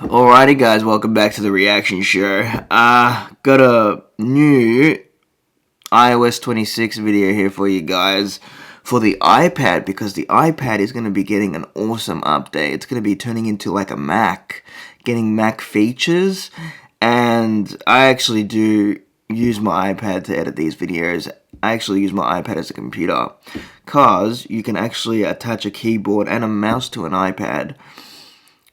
Alrighty, guys, welcome back to the reaction show. Got a new iOS 26 video here for you guys for the iPad because the iPad is going to be getting an awesome update. It's going to be turning into like a Mac, getting Mac features, and I actually do use my iPad to edit these videos. I actually use my iPad as a computer because you can actually attach a keyboard and a mouse to an iPad.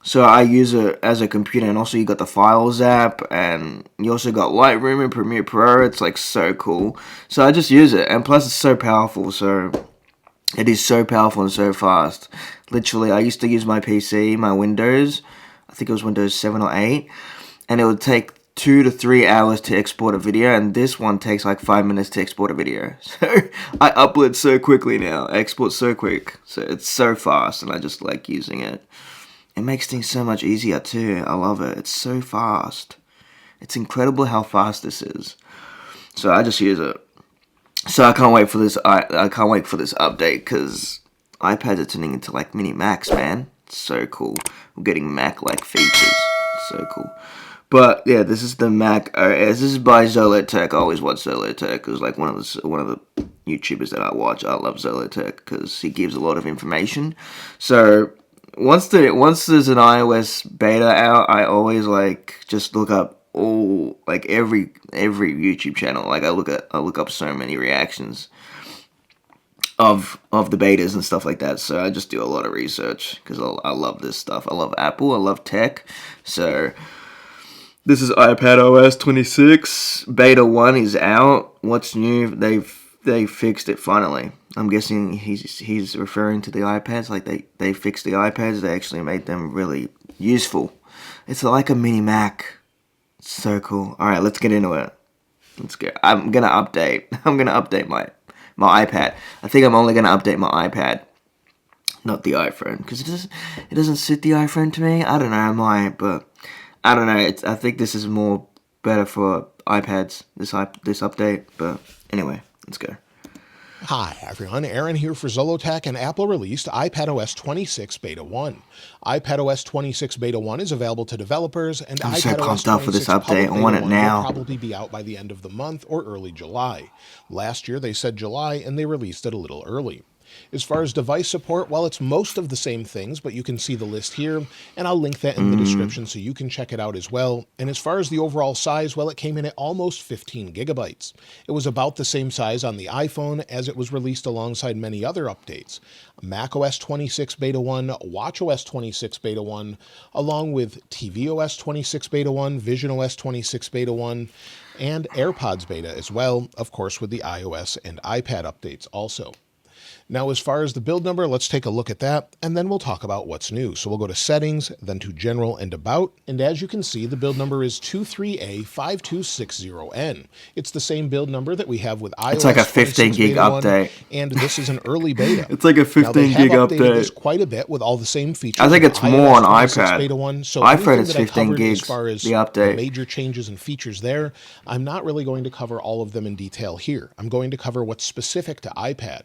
So I use it as a computer, and also you got the Files app, and you also got Lightroom and Premiere Pro. It's like so cool. So I just use it, and plus it's so powerful. So it is so powerful and so fast. Literally, I used to use my PC, my Windows. I think it was Windows 7 or 8, and it would take 2 to 3 hours to export a video, and this one takes like 5 minutes to export a video. So I upload so quickly now, I export so quick. So it's so fast, and I just like using it. It makes things so much easier too. I love it. It's so fast. It's incredible how fast this is. So I just use it. So I can't wait for this. I can't wait for this update because iPads are turning into like mini Macs, man. It's so cool. We're getting Mac-like features. It's so cool. But yeah, this is the Mac OS. This is by Zolotech. I always watch Zolotech. It's like one of the YouTubers that I watch. I love Zolotech because he gives a lot of information. So once there's an iOS beta out, I always like just look up every YouTube channel. Like I look up so many reactions of the betas and stuff like that. So I just do a lot of research because I love this stuff. I love Apple. I love tech. So this is iPadOS 26. Beta 1 is out. What's new? They fixed it finally. I'm guessing he's referring to the iPads. Like they fixed the iPads. They actually made them really useful. It's like a mini Mac. It's so cool. All right, let's get into it. Let's go. I'm gonna update. I'm gonna update my iPad. I think I'm only gonna update my iPad, not the iPhone, because it doesn't suit the iPhone to me. I don't know. I might, but I don't know. I think this is more better for iPads. This update. But anyway, let's go. Hi everyone, Aaron here for Zolotech, and Apple released iPadOS 26 Beta 1. iPadOS 26 Beta 1 is available to developers, and I'm so iPadOS pumped up for this 26 update. I want it Beta 1 now. will probably be out by the end of the month or early July. Last year they said July, and they released it a little early. As far as device support, well, it's most of the same things, but you can see the list here, and I'll link that in the description so you can check it out as well. And as far as the overall size, well, it came in at almost 15 gigabytes. It was about the same size on the iPhone as it was released alongside many other updates. macOS 26 Beta 1, watchOS 26 Beta 1, along with tvOS 26 Beta 1, visionOS 26 Beta 1, and AirPods Beta as well, of course, with the iOS and iPad updates also. Now, as far as the build number, let's take a look at that, and then we'll talk about what's new. So we'll go to Settings, then to General and About, and as you can see, the build number is 23A5260N. It's the same build number that we have with iOS. It's like a 15 gig update. And this is an early beta. It's like a 15 gig update. This quite a bit with all the same features. I think it's more on iPad. Beta 1. So iPhone is 15 gigs. As far as the update, major changes and features there, I'm not really going to cover all of them in detail here. I'm going to cover what's specific to iPad.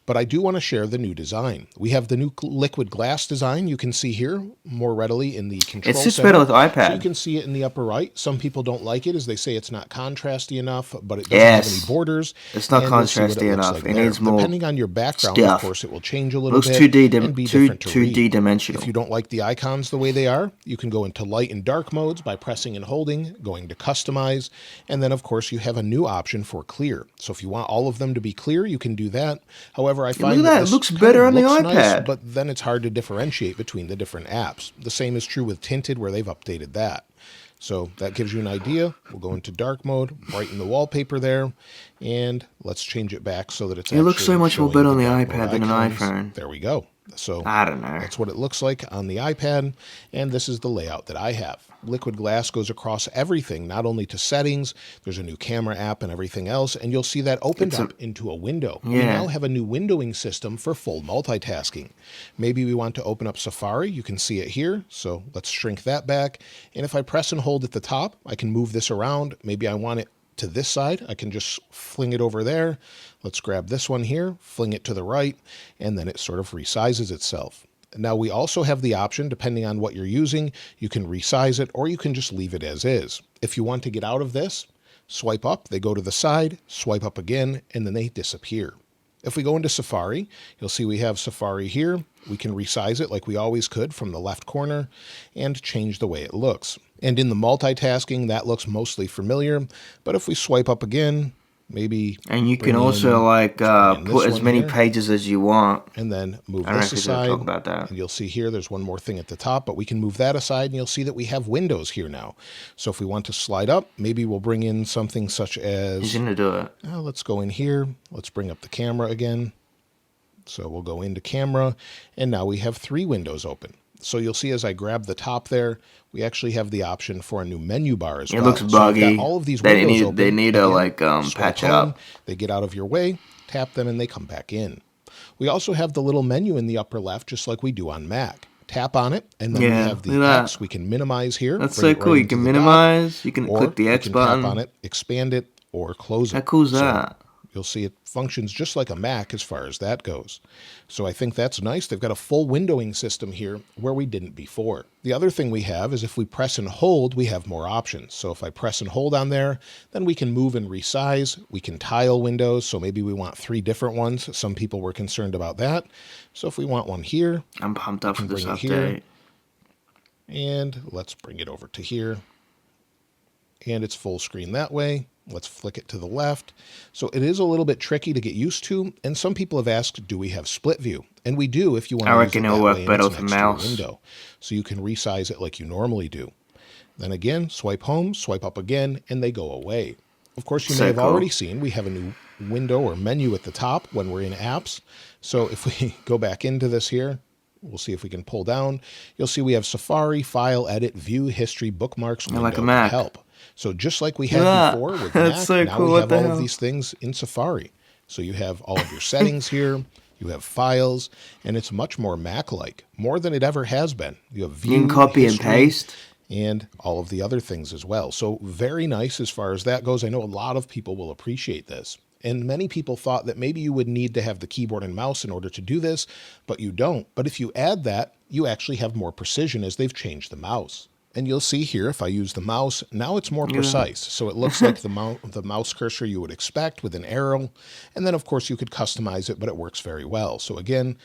But I do want to share the new design. We have the new liquid glass design you can see here more readily in the control center. It's just better with iPad. So you can see it in the upper right. Some people don't like it as they say it's not contrasty enough, but it doesn't have any borders. It's not contrasty enough. It needs more. Depending on your background, stuff. Of course, it will change a little Looks bit. and be different to read. 2D dimensional. If you don't like the icons the way they are, you can go into light and dark modes by pressing and holding, going to customize, and then of course you have a new option for clear. So if you want all of them to be clear, you can do that. However, I find that it looks better on the iPad. Nice, but then it's hard to differentiate between the different apps. The same is true with Tinted, where they've updated that. So that gives you an idea. We'll go into dark mode, brighten the wallpaper there, and let's change it back so that it's. It looks so much more better on the iPad than an iPhone. There we go. So I don't know. That's what it looks like on the iPad, and this is the layout that I have. Liquid glass goes across everything, not only to settings, there's a new camera app and everything else, and you'll see that opened up into a window. Yeah. We now have a new windowing system for full multitasking. Maybe we want to open up Safari. You can see it here, so let's shrink that back. And if I press and hold at the top, I can move this around. Maybe I want it to this side. I can just fling it over there. Let's grab this one here, fling it to the right, and then it sort of resizes itself. Now we also have the option, depending on what you're using, you can resize it or you can just leave it as is. If you want to get out of this, swipe up, they go to the side, swipe up again, and then they disappear. If we go into Safari, you'll see we have Safari here. We can resize it like we always could from the left corner and change the way it looks. And in the multitasking, that looks mostly familiar. But if we swipe up again, maybe... And you can also like put as many pages as you want. And then move I don't know this if you're aside. gonna talk about that. And you'll see here there's one more thing at the top, but we can move that aside and you'll see that we have windows here now. So if we want to slide up, maybe we'll bring in something such as... He's gonna do it. Let's go in here. Let's bring up the camera again. So we'll go into camera, and now we have 3 windows open. So you'll see as I grab the top there, we actually have the option for a new menu bar as well. It looks buggy. So you've got all of these windows open. They need to like patch it up. They get out of your way, tap them, and they come back in. We also have the little menu in the upper left, just like we do on Mac. Tap on it, and then we have the X. We can minimize here. That's so cool. You can minimize. You can click the X button. Tap on it, expand it, or close it. How cool is that? You'll see it functions just like a Mac as far as that goes. So I think that's nice. They've got a full windowing system here where we didn't before. The other thing we have is if we press and hold, we have more options. So if I press and hold on there, then we can move and resize. We can tile windows. So maybe we want 3 different ones. Some people were concerned about that. So if we want one here, I'm pumped up for this update. Here, and let's bring it over to here. And it's full screen that way. Let's flick it to the left. So it is a little bit tricky to get used to. And some people have asked, do we have split view? And we do if you want to use it that way. I reckon it'll work better with a mouse. Window. So you can resize it like you normally do. Then again, swipe home, swipe up again, and they go away. Of course, you may have already seen we have a new window or menu at the top when we're in apps. So if we go back into this here, we'll see if we can pull down. You'll see we have Safari, File, Edit, View, History, Bookmarks, Window, like a Mac. Help. So just like we had before with Mac, now we have all of these things in Safari. So you have all of your settings here, you have files, and it's much more Mac-like, more than it ever has been. You have View, you can copy History, and paste, and all of the other things as well. So very nice as far as that goes. I know a lot of people will appreciate this. And many people thought that maybe you would need to have the keyboard and mouse in order to do this, but you don't. But if you add that, you actually have more precision as they've changed the mouse. And you'll see here, if I use the mouse, now it's more precise. So it looks like the mouse cursor you would expect with an arrow. And then, of course, you could customize it, but it works very well. So again,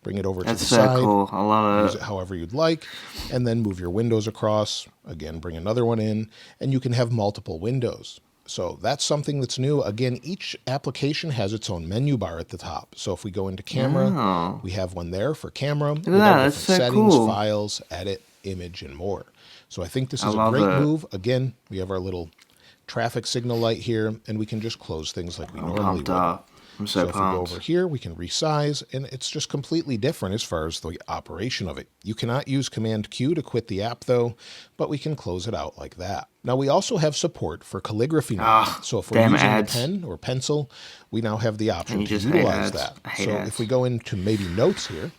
bring it over to the side. That's so cool. I love it. Use it however you'd like. And then move your windows across. Again, bring another one in. And you can have multiple windows. So that's something that's new. Again, each application has its own menu bar at the top. So if we go into camera, we have one there for camera. Look at that. That's so settings, cool. files, edit, image, and more. So I think this is a great move. Again, we have our little traffic signal light here, and we can just close things like we normally would. I'm so pumped. If we go over here, we can resize, and it's just completely different as far as the operation of it. You cannot use Command Q to quit the app, though, but we can close it out like that. Now, we also have support for calligraphy now. So if we're using a pen or pencil, we now have the option to utilize that. So if we go into maybe Notes here,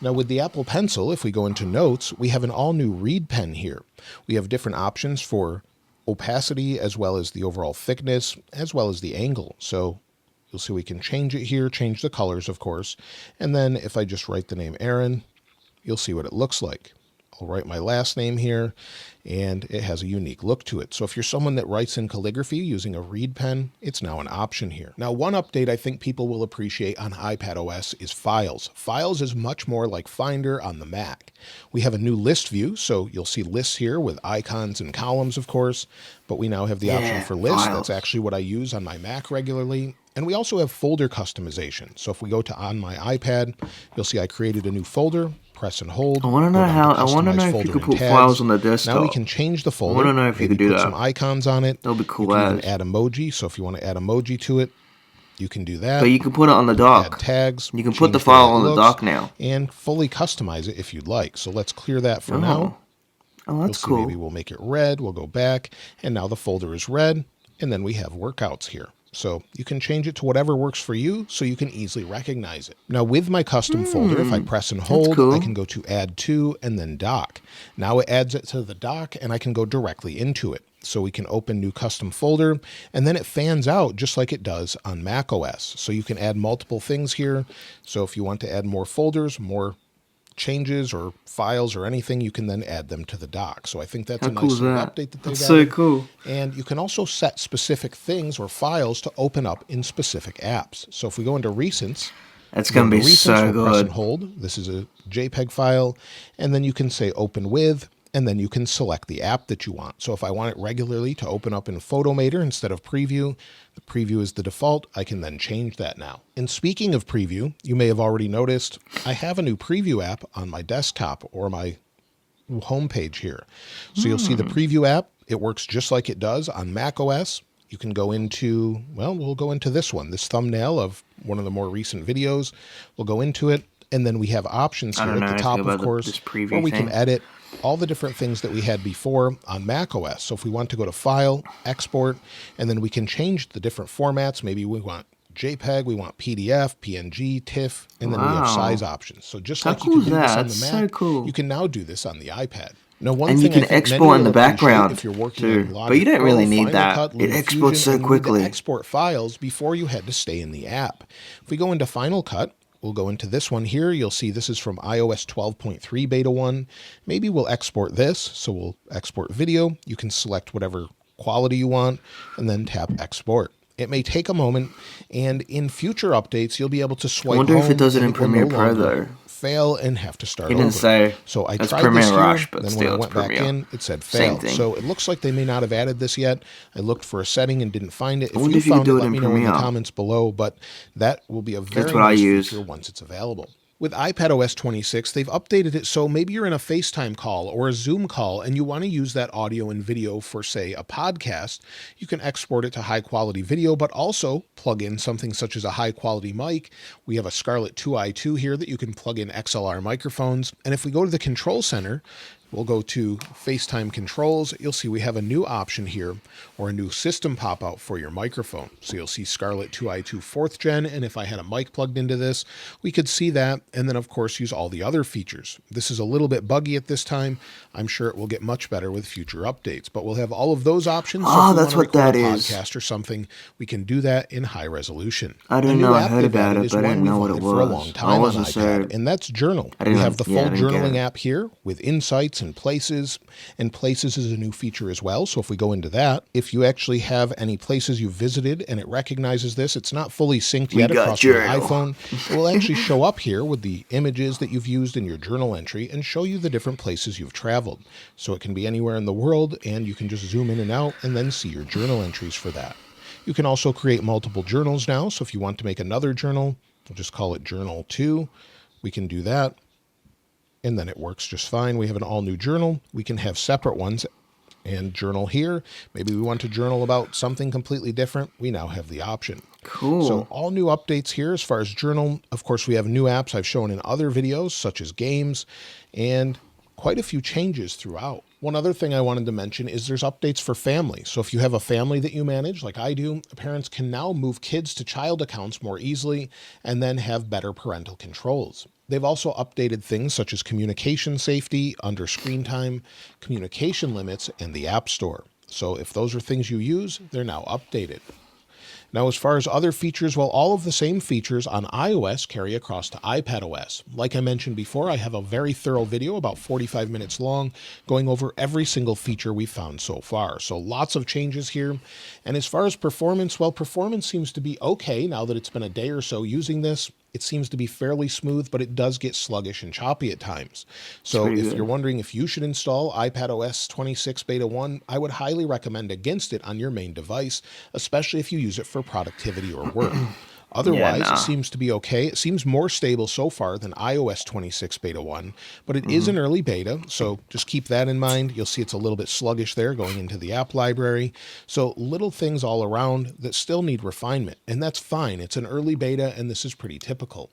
now with the Apple Pencil, if we go into Notes, we have an all-new Read Pen here. We have different options for opacity as well as the overall thickness, as well as the angle. So you'll see we can change it here, change the colors, of course. And then if I just write the name Aaron, you'll see what it looks like. I'll write my last name here, and it has a unique look to it. So if you're someone that writes in calligraphy using a Read Pen, it's now an option here. Now, one update I think people will appreciate on iPadOS is Files. Files is much more like Finder on the Mac. We have a new list view, so you'll see lists here with icons and columns, of course, but we now have the option for lists. That's actually what I use on my Mac regularly. And we also have folder customization. So if we go to on my iPad, you'll see I created a new folder. Press and hold. I want to know if you could put files on the desktop. Now we can change the folder. I want to know if you could do that. Put some icons on it. That'll be cool. You can even add emoji. So if you want to add emoji to it, you can do that. But you can put it on the dock. Add tags. You can put the file on the dock now. And fully customize it if you'd like. So let's clear that for now. Oh, that's cool. Maybe we'll make it red. We'll go back. And now the folder is red. And then we have workouts here. So you can change it to whatever works for you so you can easily recognize it. Now with my custom folder, if I press and hold, I can go to add to and then dock. Now it adds it to the dock and I can go directly into it. So we can open new custom folder and then it fans out just like it does on macOS. So you can add multiple things here. So if you want to add more folders, more changes or files or anything, you can then add them to the dock. So I think that's How a cool nice is little that? update that they've That's so added. cool. And you can also set specific things or files to open up in specific apps. So if we go into Recents, That's go gonna into be Recents, so we'll press and good. hold. This is a JPEG file, and then you can say Open With, and then you can select the app that you want. So if I want it regularly to open up in Photomator instead of Preview, the Preview is the default. I can then change that now. And speaking of Preview, you may have already noticed I have a new Preview app on my desktop or my homepage here. So you'll see the Preview app. It works just like it does on macOS. You can go into, well, we'll go into this one, this thumbnail of one of the more recent videos. We'll go into it, and then we have options I here don't at know the anything top, of about course, this where preview we can thing. edit all the different things that we had before on macOS. So if we want to go to File, Export, and then we can change the different formats. Maybe we want JPEG, we want PDF, PNG, TIFF, and then we have size Wow. options. So just How like you cool can is do this that? on the That's so Mac, you cool. can now do this on the iPad. Now, one And you thing I can think many export in will the appreciate if background you're working on too. But you Logic don't Pro, really need Final that. Cut, It exports LumaFusion, so and you need to quickly. export files before you had to stay in the app. If we go into Final Cut, we'll go into this one here. You'll see this is from iOS 12.3 Beta 1. Maybe we'll export this. So we'll export video. You can select whatever quality you want and then tap Export. It may take a moment, and in future updates, you'll be able to I swipe wonder if it home does it and in it will no Premiere Pro longer though. fail and have to He start didn't over. say So I that's tried this Premiere here, Rush, but then when I still it's went back Premiere. in, it said Same failed. thing. So it looks like they may not have added this yet. I looked for a setting and didn't find it. I If wonder you if you could found it, do it let in me know in the Premiere. comments below, but that will be a That's very what I nice use. feature once it's available. With iPadOS 26, they've updated it so maybe you're in a FaceTime call or a Zoom call and you want to use that audio and video for, say, a podcast. You can export it to high-quality video, but also plug in something such as a high-quality mic. We have a Scarlett 2i2 here that you can plug in XLR microphones. And if we go to the Control Center, we'll go to FaceTime controls. You'll see we have a new option here, or a new system pop-out for your microphone. So you'll see Scarlett 2i2 4th Gen, and if I had a mic plugged into this, we could see that, and then of course use all the other features. This is a little bit buggy at this time. I'm sure it will get much better with future updates, but we'll have all of those options. So Oh, if we want that's to what record that a is. podcast or something, we can do that in high resolution. I A didn't new know I app heard they've about added it, is but I one didn't we've know what it wanted for a long was. I time on wasn't iPad, so. and that's Journal. I We have the didn't. Yeah, full I didn't get journaling it. app here with insights and places is a new feature as well. So if we go into that, if you actually have any places you've visited and it recognizes this, it's not fully synced We yet got across my journal. iPhone. It will actually show up here with the images that you've used in your journal entry and show you the different places you've traveled. So it can be anywhere in the world, and you can just zoom in and out and then see your journal entries for that. You can also create multiple journals now. So if you want to make another journal, we'll just call it Journal 2. We can do that, and then it works just fine. We have an all new journal. We can have separate ones and journal here. Maybe we want to journal about something completely different. We now have the option. So Cool. all new updates here as far as journal. Of course, we have new apps I've shown in other videos, such as games, and quite a few changes throughout. One other thing I wanted to mention is there's updates for family. So if you have a family that you manage, like I do, parents can now move kids to child accounts more easily and then have better parental controls. They've also updated things such as communication safety, under screen time, communication limits, and the App Store. So if those are things you use, they're now updated. Now, as far as other features, well, all of the same features on iOS carry across to iPadOS. Like I mentioned before, I have a very thorough video, about 45 minutes long, going over every single feature we've found so far. So lots of changes here. And as far as performance, well, performance seems to be okay now that it's been a day or so using this. It seems to be fairly smooth, but it does get sluggish and choppy at times. It's So pretty if you're good. wondering if you should install iPadOS 26 Beta 1, I would highly recommend against it on your main device, especially if you use it for productivity or work. Yeah, Otherwise, it nah. seems to be okay. It seems more stable so far than iOS 26 Beta 1, but it is hmm an early beta, so just keep that in mind. You'll see it's a little bit sluggish there going into the app library. So little things all around that still need refinement, and that's fine. It's an early beta, and this is pretty typical.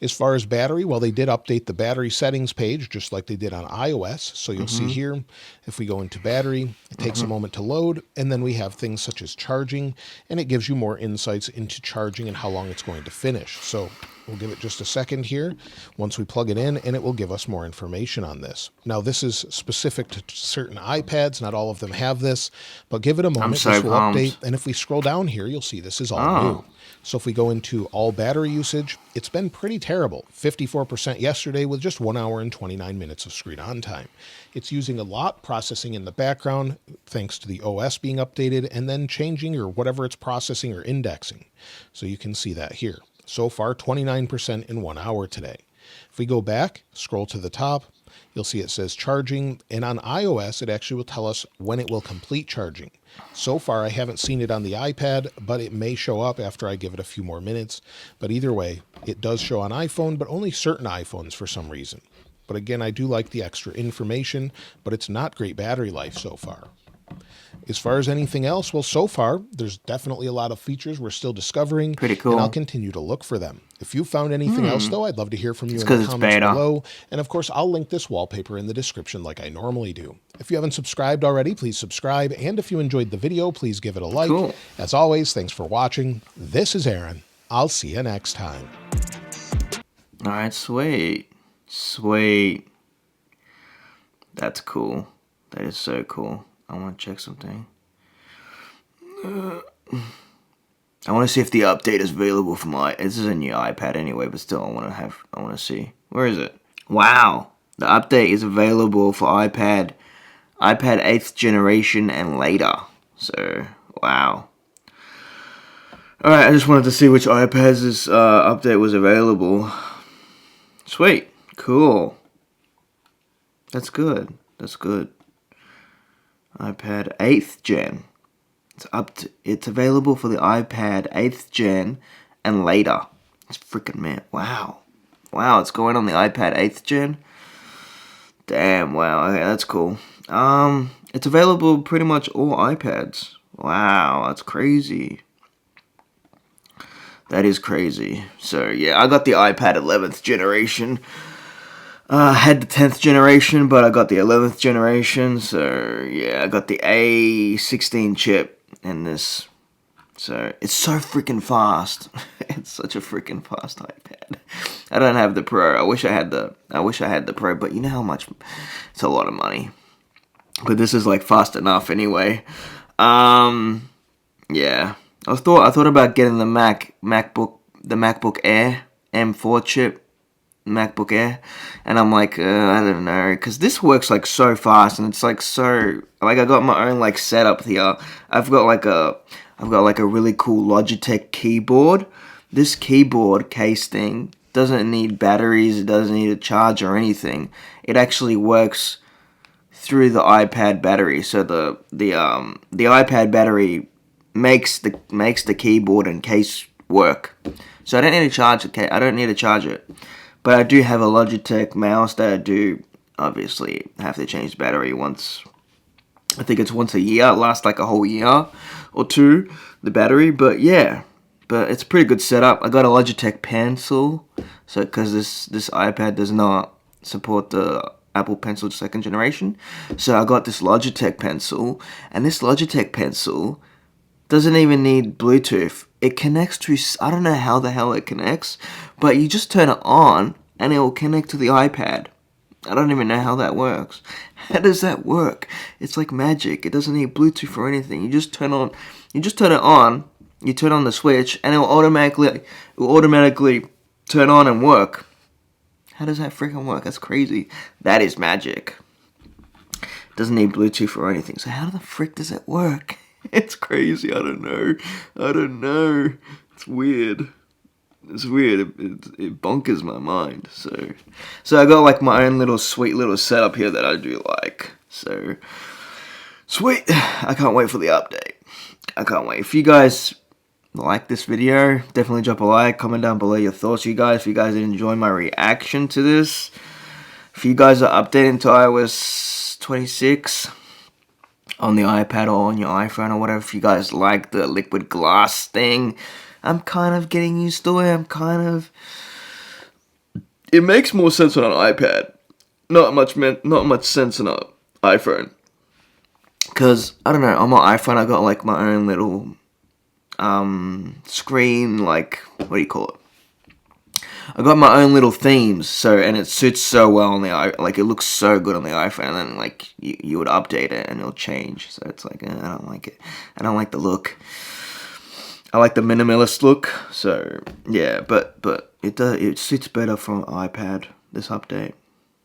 As far as battery, well, they did update the battery settings page just like they did on iOS. So you'll see hmm here, if we go into battery, it takes a hmm moment to load, and then we have things such as charging, and it gives you more insights into charging and how long it's going to finish. So We'll give it just a second here once we plug it in, and it will give us more information on this. Now, this is specific to certain iPads. Not all of them have this, but give it a I'm moment. so This will update, pumped. and if we scroll down here, you'll see this is all new. Oh, So if we go into all battery usage, it's been pretty terrible. 54% yesterday with just 1 hour and 29 minutes of screen on time. It's using a lot processing in the background thanks to the OS being updated and then changing or whatever it's processing or indexing. So you can see that here. So far, 29% in 1 hour today. If we go back, scroll to the top, you'll see it says charging, and on iOS, it actually will tell us when it will complete charging. So far, I haven't seen it on the iPad, but it may show up after I give it a few more minutes. But either way, it does show on iPhone, but only certain iPhones for some reason. But again, I do like the extra information, but it's not great battery life so far. As far as anything else, well, so far, there's definitely a lot of features we're still discovering, pretty and I'll cool. continue to look for them. If you found anything else, though, I'd love to hear from you It's in the because it's comments beta. below. And of course, I'll link this wallpaper in the description like I normally do. If you haven't subscribed already, please subscribe. And if you enjoyed the video, please give it a like. Cool. As always, thanks for watching. This is Aaron. I'll see you next time. All right, sweet. Sweet. That's cool. That is so cool. I want to check something. I want to see if the update is available for my. This is a new iPad anyway, but still, I want to see. Where is it? Wow, the update is available for iPad 8th generation and later. So, wow. All right, I just wanted to see which iPads this update was available. Sweet, cool. That's good. That's good. iPad 8th gen. It's available for the iPad 8th gen and later. It's freaking man. Wow. Wow, it's going on the iPad 8th gen. Damn, wow. Okay, that's cool. It's available pretty much all iPads. Wow, that's crazy. That is crazy. So, yeah, I got the iPad 11th generation. I had the 10th generation, but I got the 11th generation. So, yeah, I got the A16 chip in this. So, it's so freaking fast. It's such a freaking fast iPad. I don't have the Pro. I wish I had the Pro, but you know how much? It's a lot of money. But this is like fast enough anyway. Yeah. I thought about getting the MacBook Air M4 chip. MacBook Air, and I'm like, I don't know, because this works like so fast, and it's like so, like I got my own like setup here. I've got like a really cool Logitech keyboard. This keyboard case thing doesn't need batteries, it doesn't need a charge or anything. It actually works through the iPad battery. So the iPad battery makes the keyboard and case work. So I don't need to charge it. I don't need to charge it. But I do have a Logitech mouse that I do obviously have to change the battery once. I think it's once a year. It lasts like a whole year or two, the battery. But yeah, but it's a pretty good setup. I got a Logitech Pencil, so because this iPad does not support the Apple Pencil 2nd generation, so I got this Logitech Pencil, and this Logitech Pencil doesn't even need Bluetooth. It connects to, I don't know how the hell it connects, but you just turn it on and it will connect to the iPad. I don't even know how that works. How does that work? It's like magic. It doesn't need Bluetooth or anything. You just turn it on, you turn on the switch, and it will automatically turn on and work. How does that freaking work? That's crazy. That is magic. It doesn't need Bluetooth or anything. So how the frick does it work? It's crazy. I don't know. It's weird. It bonkers my mind. So I got like my own little sweet little setup here that I do like. So sweet. I can't wait for the update. I can't wait. If you guys like this video, definitely drop a like. Comment down below your thoughts, you guys. If you guys enjoy my reaction to this. If you guys are updating to iOS 26 on the iPad or on your iPhone or whatever, if you guys like the liquid glass thing, I'm kind of getting used to it. It makes more sense on an iPad. Not much sense on an iPhone. Because, I don't know, on my iPhone I got like my own little screen, like, what do you call it? I got my own little themes, so, and it suits so well on the like, it looks so good on the iPhone, and then, like, you would update it, and it'll change, so it's like, I don't like it. I don't like the look. I like the minimalist look, so, yeah, but it suits better for an iPad, this update.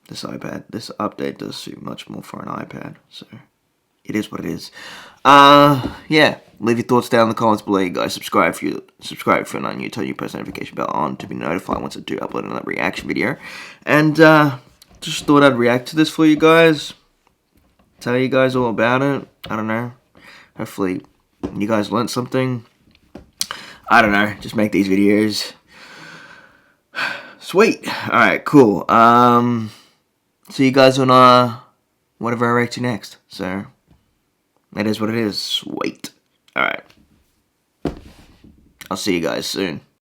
This update does suit much more for an iPad, so it is what it is. Yeah, leave your thoughts down in the comments below, you guys. Subscribe if you're not new. Turn your post notification bell on to be notified once I do upload another reaction video. And just thought I'd react to this for you guys. Tell you guys all about it. I don't know. Hopefully you guys learned something. I don't know. Just make these videos. Sweet. Alright, cool. See you guys on whatever I react to next. So that is what it is. Sweet. Alright. I'll see you guys soon.